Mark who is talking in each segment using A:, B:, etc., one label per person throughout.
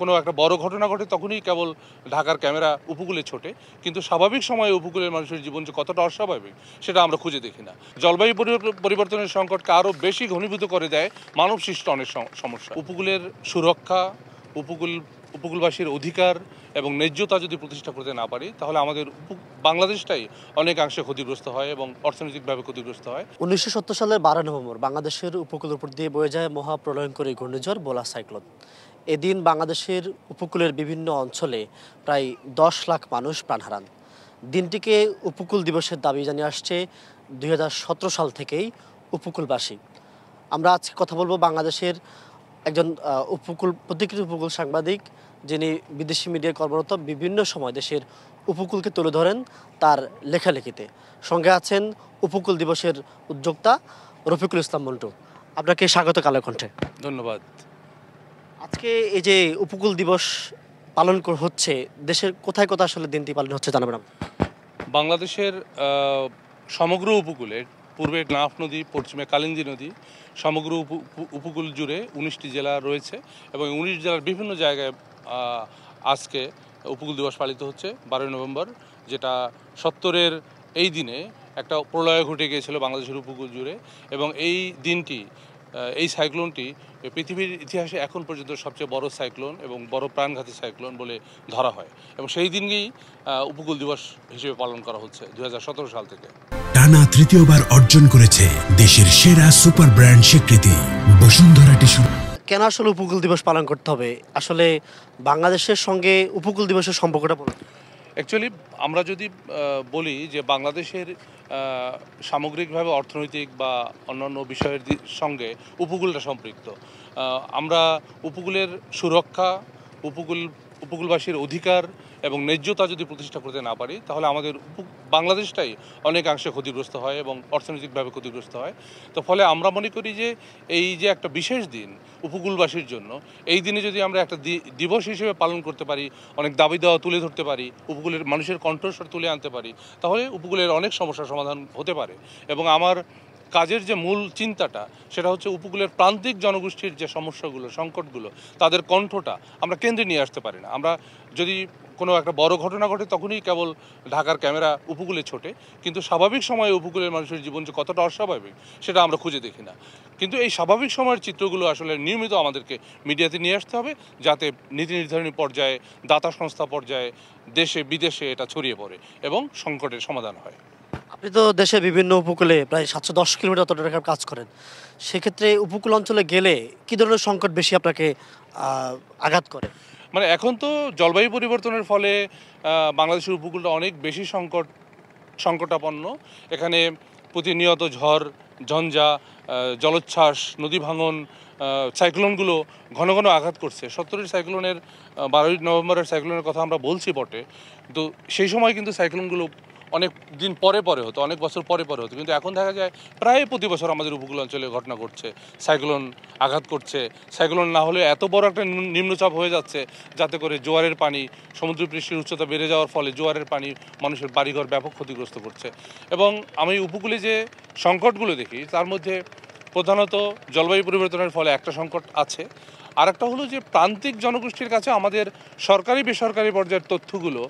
A: কোনো একটা বড় ঘটনা ঘটে তখনই কেবল ঢাকার ক্যামেরা উপকূলে ছোটে, কিন্তু স্বাভাবিক সময়ে উপকূলের মানুষের জীবন যে কতটা অস্বাভাবিক সেটা আমরা খুঁজে দেখি না। জলবায়ু পরিবর্তনের সংকটকে আরও বেশি ঘনীভূত করে দেয় মানব সৃষ্ট অনেক সমস্যা। উপকূলের সুরক্ষা, উপকূলবাসীর অধিকার এবং ন্যায্যতা যদি প্রতিষ্ঠা করতে না পারি, তাহলে আমাদের বাংলাদেশটাই অনেকাংশে ক্ষতিগ্রস্ত হয় এবং অর্থনৈতিকভাবে ক্ষতিগ্রস্ত হয়।
B: 1970 সালের 12 নভেম্বর বাংলাদেশের উপকূলের উপর দিয়ে বয়ে যায় মহাপ্রলয়ঙ্করী ঘূর্ণিঝড় বোলা সাইক্লোন। এদিন বাংলাদেশের উপকূলের বিভিন্ন অঞ্চলে প্রায় 10 লাখ মানুষ প্রাণ হারান। দিনটিকে উপকূল দিবসের দাবি জানিয়ে আসছে 2017 সাল থেকেই উপকূলবাসী। আমরা আজকে কথা বলবো বাংলাদেশের একজন প্রতিকৃত উপকূল সাংবাদিক, যিনি বিদেশি মিডিয়ায় কর্মরত, বিভিন্ন সময় দেশের উপকূলকে তুলে ধরেন তার লেখালেখিতে। সঙ্গে আছেন উপকূল দিবসের উদ্যোক্তা রফিকুল ইসলাম মন্টু। আপনাকে স্বাগত কালের কণ্ঠে।
A: ধন্যবাদ।
B: আজকে এই যে উপকূল দিবস পালন হচ্ছে, দেশের কোথায় কোথায় আসলে দিনটি পালন হচ্ছে জানাবেন?
A: বাংলাদেশের সমগ্র উপকূলে, পূর্বে নাফ নদী, পশ্চিমে কালিন্দী নদী, সমগ্র উপকূল জুড়ে 19টি জেলা রয়েছে এবং 19 জেলার বিভিন্ন জায়গায় আজকে উপকূল দিবস পালিত হচ্ছে 12 নভেম্বর, যেটা 70-এর এই দিনে একটা প্রলয় ঘটে গিয়েছিল বাংলাদেশের উপকূল জুড়ে। এবং এই দিনটি, এই সাইক্লোনটি পৃথিবীর ইতিহাসে এখন পর্যন্ত সবচেয়ে বড় সাইক্লোন এবং বড় প্রাণঘাতী সাইক্লোন বলে ধরা হয়, এবং সেই দিনকেই উপকূল দিবস হিসেবে পালন করা হচ্ছে 2017 সাল থেকে।
C: টানা তৃতীয়বার অর্জন করেছে দেশের সেরা সুপার ব্র্যান্ড স্বীকৃতি বসুন্ধরা টিস্যু।
B: কেন আসলে উপকূল দিবস পালন করতে হবে? আসলে বাংলাদেশের সঙ্গে উপকূল দিবসের সম্পর্কটা বলুন।
A: অ্যাকচুয়ালি আমরা যদি বলি যে বাংলাদেশের সামগ্রিকভাবে অর্থনৈতিক বা অন্যান্য বিষয়ের সঙ্গে উপকূলটা সম্পৃক্ত। আমরা উপকূলের সুরক্ষা, উপকূলবাসীর অধিকার এবং ন্যায্যতা যদি প্রতিষ্ঠা করতে না পারি, তাহলে আমাদের বাংলাদেশটাই অনেকাংশে ক্ষতিগ্রস্ত হয় এবং অর্থনৈতিকভাবে ক্ষতিগ্রস্ত হয়। তো ফলে আমরা মনে করি যে এই যে একটা বিশেষ দিন উপকূলবাসীর জন্য, এই দিনে যদি আমরা একটা দিবস হিসেবে পালন করতে পারি, অনেক দাবি দেওয়া তুলে ধরতে পারি, উপকূলের মানুষের কণ্ঠস্বর তুলে আনতে পারি, তাহলে উপকূলের অনেক সমস্যার সমাধান হতে পারে। এবং আমার কাজের যে মূল চিন্তাটা, সেটা হচ্ছে উপকূলের প্রান্তিক জনগোষ্ঠীর যে সমস্যাগুলো, সংকটগুলো, তাদের কণ্ঠটা আমরা কেন্দ্রে নিয়ে আসতে পারি না। আমরা যদি কোনো একটা বড় ঘটনা ঘটে তখনই কেবল ঢাকার ক্যামেরা উপকূলে ছোটে, কিন্তু স্বাভাবিক সময়ে উপকূলের মানুষের জীবন যে কতটা অস্বাভাবিক সেটা আমরা খুঁজে দেখি না। কিন্তু এই স্বাভাবিক সময়ের চিত্রগুলো আসলে নিয়মিত আমাদেরকে মিডিয়াতে নিয়ে আসতে হবে, যাতে নীতি নির্ধারণী পর্যায়ে, দাতা সংস্থা পর্যায়ে, দেশে বিদেশে এটা ছড়িয়ে পড়ে এবং সংকটের সমাধান হয়।
B: আপনি তো দেশের বিভিন্ন উপকূলে প্রায় 710 কিলোমিটার তটরেখার কাজ করেন। সেক্ষেত্রে উপকূল অঞ্চলে গেলে কী ধরনের সংকট বেশি আপনাকে আঘাত করে?
A: মানে এখন তো জলবায়ু পরিবর্তনের ফলে বাংলাদেশের উপকূলটা অনেক বেশি সংকটাপন্ন। এখানে প্রতিনিয়ত ঝড়, ঝঞ্ঝা, জলোচ্ছ্বাস, নদী ভাঙন, সাইক্লোনগুলো ঘন ঘন আঘাত করছে। 70-এর সাইক্লোনের 12 নভেম্বরের সাইক্লোনের কথা আমরা বলছি বটে, কিন্তু সেই সময় কিন্তু সাইক্লোনগুলো অনেক দিন পরে পরে হতো, অনেক বছর পরে পরে হতো, কিন্তু এখন দেখা যায় প্রায় প্রতি বছর আমাদের উপকূল অঞ্চলে ঘটনা ঘটছে, সাইক্লোন আঘাত করছে। সাইক্লোন না হলে এত বড় একটা নিম্নচাপ হয়ে যাচ্ছে, যাতে করে জোয়ারের পানি, সমুদ্রপৃষ্ঠের উচ্চতা বেড়ে যাওয়ার ফলে জোয়ারের পানি মানুষের বাড়িঘর ব্যাপক ক্ষতিগ্রস্ত করছে। এবং আমি উপকূলে যে সংকটগুলো দেখি, তার মধ্যে প্রধানত জলবায়ু পরিবর্তনের ফলে একটা সংকট আছে। আর একটা হলো যে প্রান্তিক জনগোষ্ঠীর কাছে আমাদের সরকারি বেসরকারি পর্যায়ের তথ্যগুলো,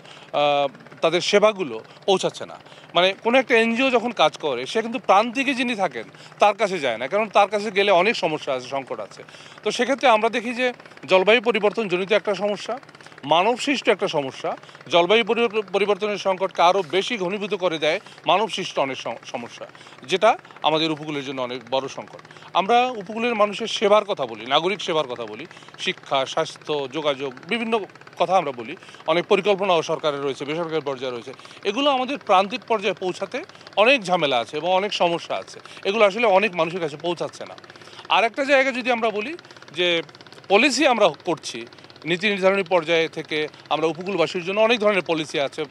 A: তাদের সেবাগুলো পৌঁছাচ্ছে না। মানে কোনো একটা এনজিও যখন কাজ করে, সে কিন্তু প্রান্তিকে যিনি থাকেন তার কাছে যায় না, কারণ তার কাছে গেলে অনেক সমস্যা আছে, সংকট আছে। তো সেক্ষেত্রে আমরা দেখি যে জলবায়ু পরিবর্তন জনিত একটা সমস্যা, মানবসৃষ্ট একটা সমস্যা, জলবায়ু পরিবর্তনের সংকটকে আরও বেশি ঘনীভূত করে দেয় মানবসৃষ্ট অনেক সমস্যা, যেটা আমাদের উপকূলের জন্য অনেক বড় সংকট। আমরা উপকূলের মানুষের সেবার কথা বলি, নাগরিক সেবার কথা বলি, শিক্ষা, স্বাস্থ্য, যোগাযোগ, বিভিন্ন কথা আমরা বলি। অনেক পরিকল্পনাও সরকারের রয়েছে, বেসরকারি পর্যায়ে রয়েছে। এগুলো আমাদের প্রান্তিক পর্যায়ে পৌঁছাতে অনেক ঝামেলা আছে এবং অনেক সমস্যা আছে। এগুলো আসলে অনেক মানুষের কাছে পৌঁছাচ্ছে না। আর একটা জায়গা যদি আমরা বলি যে পলিসি আমরা করছি, নীতি নির্ধারণী পর্যায়ে থেকে আমরা উপকূলবাসীর জন্য অনেক ধরনের পলিসি আছে,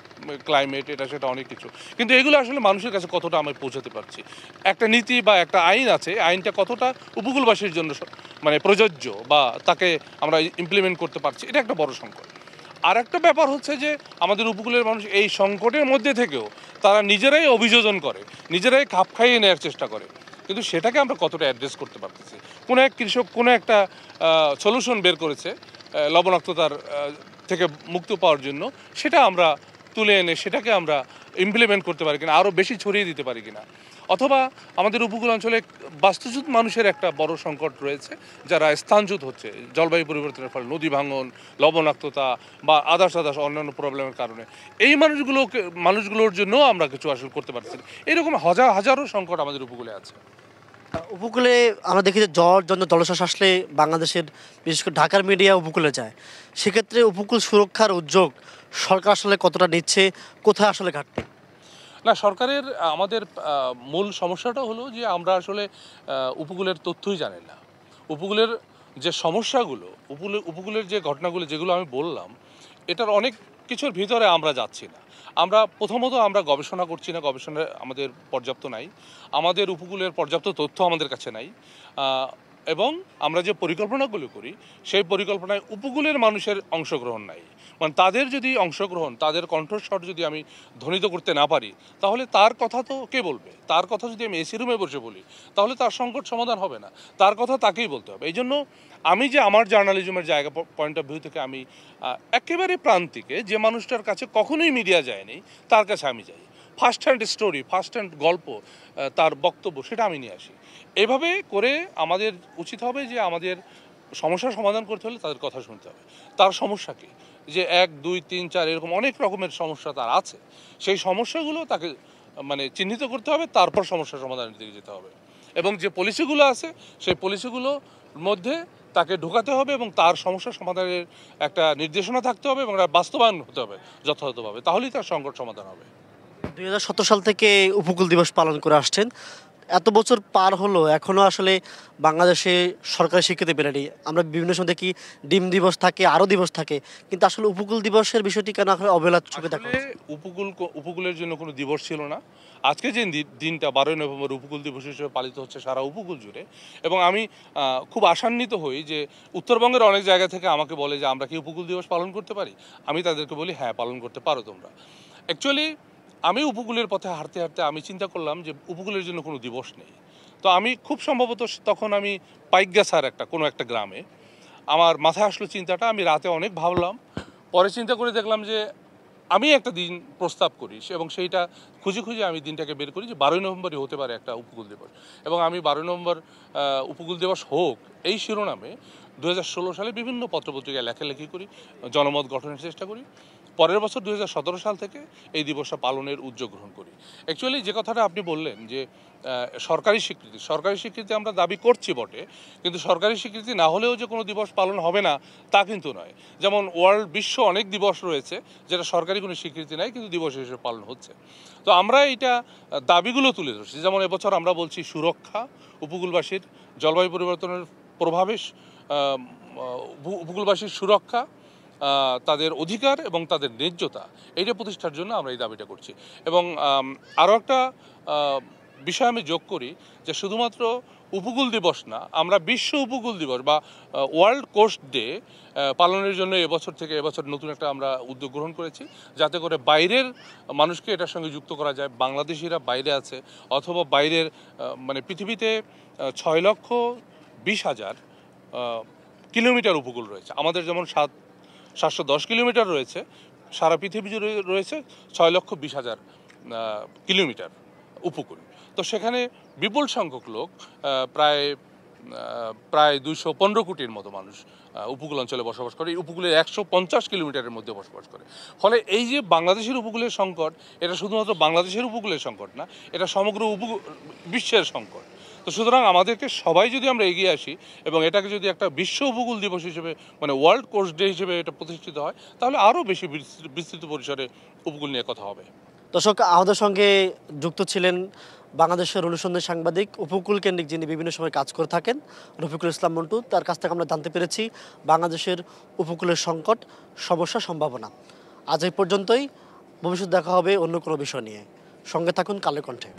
A: ক্লাইমেট, এটা সেটা অনেক কিছু, কিন্তু এগুলো আসলে মানুষের কাছে কতটা আমরা পৌঁছাতে পারছি? একটা নীতি বা একটা আইন আছে, আইনটা কতটা উপকূলবাসীর জন্য মানে প্রযোজ্য বা তাকে আমরা ইমপ্লিমেন্ট করতে পারছি, এটা একটা বড় সংকট। আর একটা ব্যাপার হচ্ছে যে আমাদের উপকূলের মানুষ এই সংকটের মধ্যে থেকেও তারা নিজেরাই অভিযোজন করে, নিজেরাই খাপ খাইয়ে নেওয়ার চেষ্টা করে, কিন্তু সেটাকে আমরা কতটা অ্যাড্রেস করতে পারতেছি? কোনো এক কৃষক কোনো একটা সলিউশন বের করেছে, লবণাক্ততার থেকে মুক্ত পাওয়ার জন্য সেটা আমরা তুলে এনে সেটাকে আমরা ইমপ্লিমেন্ট করতে পারি কিনা, আরও বেশি ছড়িয়ে দিতে পারি কিনা। অথবা আমাদের উপকূল অঞ্চলে বাস্তুচ্যুত মানুষের একটা বড় সংকট রয়েছে, যারা স্থানচ্যুত হচ্ছে জলবায়ু পরিবর্তনের ফলে, নদী ভাঙন, লবণাক্ততা বা আদার্স অন্যান্য প্রবলেমের কারণে। এই মানুষগুলোর জন্য আমরা কিছু আসলে করতে পারছি না। এরকম হাজারো সংকট আমাদের উপকূলে আছে।
B: উপকূলে আমরা দেখি যে ঝড় জলোচ্ছ্বাস আসলে বাংলাদেশের বিশেষ করে ঢাকার মিডিয়া উপকূলে যায়, সেক্ষেত্রে উপকূল সুরক্ষার উদ্যোগ সরকার আসলে কতটা নিচ্ছে, কোথায় আসলে ঘাটতি?
A: না, সরকারের আমাদের মূল সমস্যাটা হলো যে আমরা আসলে উপকূলের তথ্যই জানি না। উপকূলের যে সমস্যাগুলো, উপকূলের যে ঘটনাগুলো যেগুলো আমি বললাম, এটার অনেক কিছুর ভিতরে আমরা যাচ্ছি না। প্রথমত আমরা গবেষণা করছি না, গবেষণা আমাদের পর্যাপ্ত নাই, আমাদের উপকূলের পর্যাপ্ত তথ্য আমাদের কাছে নাই, এবং আমরা যে পরিকল্পনাগুলো করি সেই পরিকল্পনায় উপকূলের মানুষের অংশগ্রহণ নাই। মানে তাদের যদি অংশগ্রহণ, তাদের কণ্ঠস্বর যদি আমি ধ্বনিত করতে না পারি, তাহলে তার কথা তো কে বলবে? তার কথা যদি আমি এসি রুমে বসে বলি, তাহলে তার সংকট সমাধান হবে না, তার কথা তাকেই বলতে হবে। এই জন্য আমি যে আমার জার্নালিজমের জায়গা পয়েন্ট অফ ভিউ থেকে আমি একেবারে প্রান্তিকে, যে মানুষটার কাছে কখনোই মিডিয়া যায়নি, তার কাছে আমি যাই। First hand story, first hand গল্প, তার বক্তব্য, সেটা আমি নিয়ে আসি। এভাবে করে আমাদের উচিত হবে যে আমাদের সমস্যার সমাধান করতে হলে তাদের কথা শুনতে হবে। তার সমস্যা কী, যে 1, 2, 3, 4 এরকম অনেক রকমের সমস্যা তার আছে, সেই সমস্যাগুলো তাকে মানে চিহ্নিত করতে হবে, তারপর সমস্যার সমাধানের দিকে যেতে হবে। এবং যে পলিসিগুলো আছে সেই পলিসিগুলোর মধ্যে তাকে ঢোকাতে হবে এবং তার সমস্যা সমাধানের একটা নির্দেশনা থাকতে হবে এবং বাস্তবায়ন হতে হবে যথাযথভাবে, তাহলেই তার সংকট সমাধান হবে।
B: 2017 সাল থেকে উপকূল দিবস পালন করে আসছেন, এত বছর পার হলো এখনও আসলে বাংলাদেশে সরকারি স্বীকৃতি পেলেনি। আমরা বিভিন্ন সময় দেখি ডিম দিবস থাকে, আরও দিবস থাকে, কিন্তু আসলে উপকূল দিবসের বিষয়টি কেন আসলে অবহেলার চোখে দেখা হচ্ছে?
A: উপকূলের জন্য কোনো দিবস ছিল না। আজকে যে দিনটা 12ই নভেম্বর উপকূল দিবস হিসেবে পালিত হচ্ছে সারা উপকূল জুড়ে, এবং আমি খুব আশান্বিত হই যে উত্তরবঙ্গের অনেক জায়গা থেকে আমাকে বলে যে আমরা কি উপকূল দিবস পালন করতে পারি। আমি তাদেরকে বলি হ্যাঁ, পালন করতে পারো তোমরা। অ্যাকচুয়ালি আমি উপকূলের পথে হাঁটতে হাঁটতে আমি চিন্তা করলাম যে উপকূলের জন্য কোনো দিবস নেই। তো আমি খুব সম্ভবত তখন আমি পাইকগাছার কোনো একটা গ্রামে, আমার মাথায় আসলো চিন্তাটা, আমি রাতে অনেক ভাবলাম, পরে চিন্তা করে দেখলাম যে আমি একটা দিন প্রস্তাব করি এবং সেইটা খুঁজে খুঁজে আমি দিনটাকে বের করি যে 12ই নভেম্বরই হতে পারে একটা উপকূল দিবস। এবং আমি 12ই নভেম্বর উপকূল দিবস হোক এই শিরোনামে 2016 সালে বিভিন্ন পত্রপত্রিকায় লেখালেখি করি, জনমত গঠনের চেষ্টা করি। পরের বছর 2017 সাল থেকে এই দিবসটা পালনের উদ্যোগ গ্রহণ করি। অ্যাকচুয়ালি যে কথাটা আপনি বললেন যে সরকারি স্বীকৃতি আমরা দাবি করছি বটে, কিন্তু সরকারি স্বীকৃতি না হলেও যে কোনো দিবস পালন হবে না তা কিন্তু নয়। যেমন বিশ্ব অনেক দিবস রয়েছে যেটা সরকারি কোনো স্বীকৃতি নাই কিন্তু দিবস হিসেবে পালন হচ্ছে। তো আমরা এইটা দাবিগুলো তুলে ধরছি। যেমন এবছর আমরা বলছি সুরক্ষা, উপকূলবাসীর জলবায়ু পরিবর্তনের প্রভাবে উপকূলবাসীর সুরক্ষা, তাদের অধিকার এবং তাদের ন্যায্যতা, এইটা প্রতিষ্ঠার জন্য আমরা এই দাবিটা করছি। এবং আরও একটা বিষয় আমি যোগ করি যে শুধুমাত্র উপকূল দিবস না, আমরা বিশ্ব উপকূল দিবস বা ওয়ার্ল্ড কোস্ট ডে পালনের জন্য এবছর নতুন একটা আমরা উদ্যোগ গ্রহণ করেছি, যাতে করে বাইরের মানুষকে এটার সঙ্গে যুক্ত করা যায়। বাংলাদেশিরা বাইরে আছে অথবা বাইরের মানে পৃথিবীতে 6,20,000 কিলোমিটার উপকূল রয়েছে। আমাদের যেমন 710 কিলোমিটার রয়েছে, সারা পৃথিবী জুড়ে রয়েছে 6,20,000 কিলোমিটার উপকূল। তো সেখানে বিপুল সংখ্যক লোক, প্রায় 215 কোটির মতো মানুষ উপকূল অঞ্চলে বসবাস করে। এই উপকূলের 150 কিলোমিটারের মধ্যে বসবাস করে। ফলে এই যে বাংলাদেশের উপকূলের সংকট, এটা শুধুমাত্র বাংলাদেশের উপকূলের সংকট না, এটা সমগ্র বিশ্বের সংকট। তো সুতরাং আমাদেরকে সবাই যদি আমরা এগিয়ে আসি এবং এটাকে যদি একটা বিশ্ব উপকূল দিবস হিসেবে, মানে ওয়ার্ল্ড কোস্ট ডে হিসেবে এটা প্রতিষ্ঠিত হয়, তাহলে আরও বেশি বিস্তৃত পরিসরে উপকূল নিয়ে কথা হবে।
B: দর্শক, আমাদের সঙ্গে যুক্ত ছিলেন বাংলাদেশের অনুসন্ধানী সাংবাদিক, উপকূল কেন্দ্রিক যিনি বিভিন্ন সময় কাজ করে থাকেন, রফিকুল ইসলাম মন্টু। তার কাছ থেকে আমরা জানতে পেরেছি বাংলাদেশের উপকূলের সংকট, সমস্যা, সম্ভাবনা। আজ এই পর্যন্তই। ভবিষ্যৎ দেখা হবে অন্য কোনো বিষয় নিয়ে। সঙ্গে থাকুন কালের কণ্ঠে।